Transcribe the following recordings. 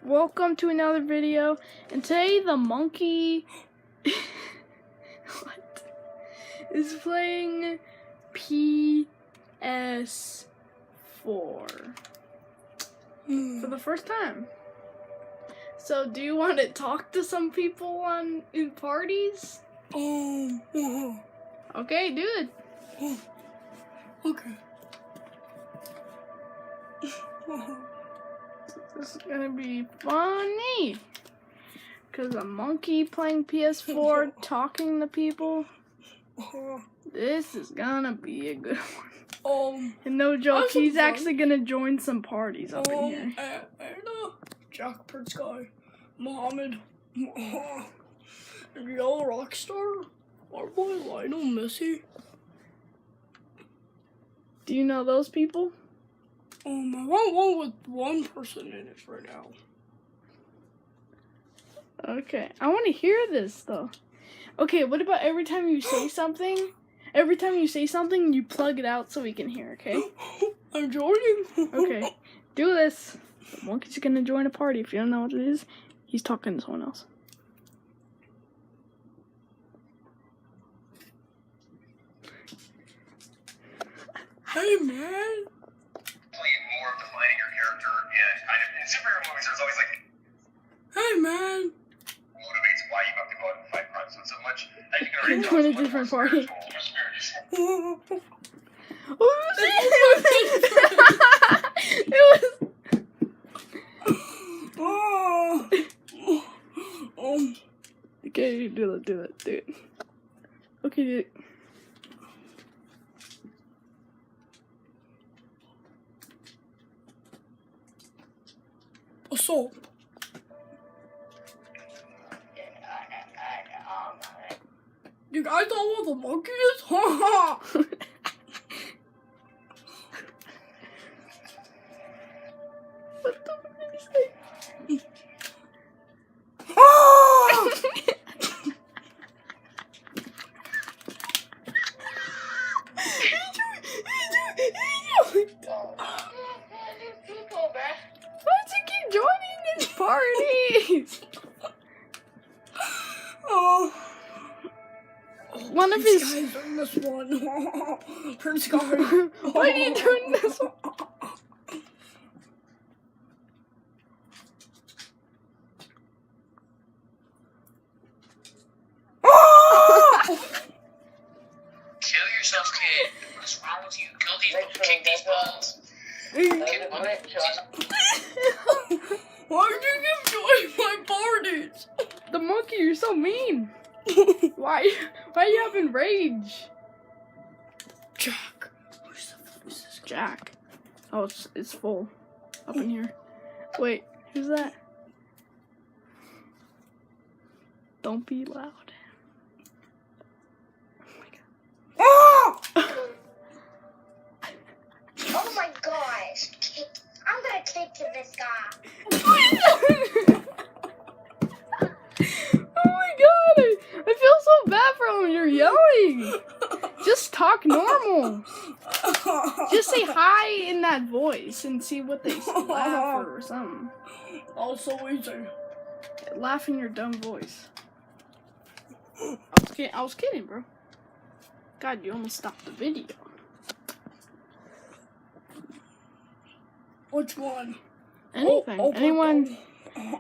welcome to another video. And today the monkey is playing PS4 for the first time. So do you want to talk to some people in parties? Okay, do it. Okay. This is gonna be funny. Cause a monkey playing PS4 talking to people. This is gonna be a good one. And no joke, he's actually gonna join some parties up in here. Jack Prince guy, Mohammed, the yellow rock star, our boy Lionel Messi. Do you know those people? I want one with one person in it right now. Okay, I want to hear this though. Okay, what about every time you say something? Every time you say something, you plug it out so we can hear. Okay. I'm joining. Okay, do this. The monkey's gonna join a party. If you don't know what it is, he's talking to someone else. Hey man. More of defining your character, and kind of in superhero movies, there's always like Hey man. motivates why you have to go out and fight crimes so much. As you can already Join tell, a it's much different more party. spiritual. It was. Okay, do it. Okay, do it. Assault. You guys know what the monkey is? What the fuck did he say? Why does he keep joining these parties? One of his guys doing this one. Prince guy. Why are you doing this one? Kill yourself, kid. What's wrong with you? Kill these balls. Kick these balls. Why do you keep joining my parties? The monkey, you're so mean. Why are you having rage? Jack. Who's the fuck is this guy? Jack. Oh, it's full up in here. Wait, who's that? Don't be loud. Oh! Oh my gosh. I'm gonna kick to this guy. Oh my god, I feel so bad for him. You're yelling. Just talk normal. Just say hi in that voice and see what they say. Laugh or something. Also easy. Laugh in your dumb voice. I was kidding, bro. God, you almost stopped the video. Which one? Anything.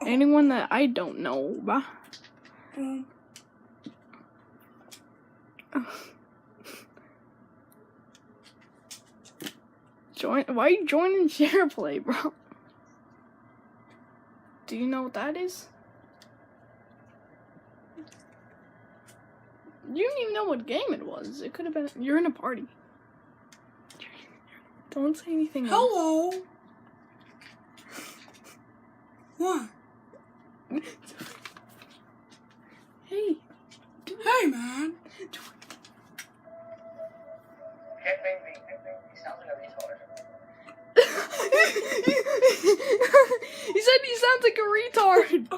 Anyone that I don't know, bah. Why are you joining share play, bro? Do you know what that is? You didn't even know what game it was. It could have been. You're in a party. Don't say anything else. Hello. What? Hey. Hey, man. Hey, baby. He sounds like a retard. He said he sounds like a retard.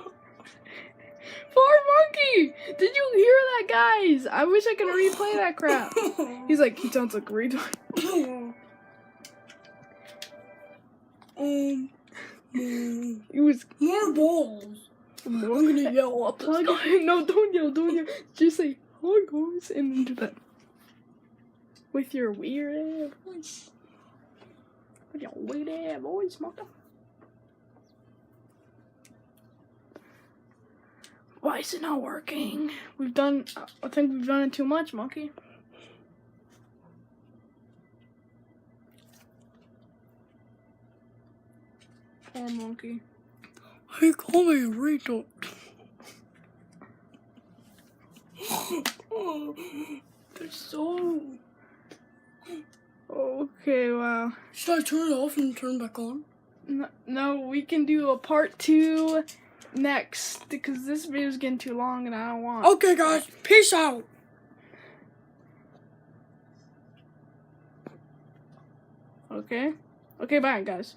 Poor monkey! Did you hear that, guys? I wish I could replay that crap. He's like, he sounds like a retard. It was More balls. I'm gonna yell at this plug guy. it. No, don't yell. Just say hi guys and then do that. With your weird ass voice. With your weird ass voice, mother. Why is it not working? I think we've done it too much, monkey. Poor monkey. He called me a retard. They're so... Okay, wow. Should I turn it off and turn it back on? No, we can do a part 2 next because this video is getting too long and I don't want. Okay, guys. Peace out. Okay. Okay, bye, guys.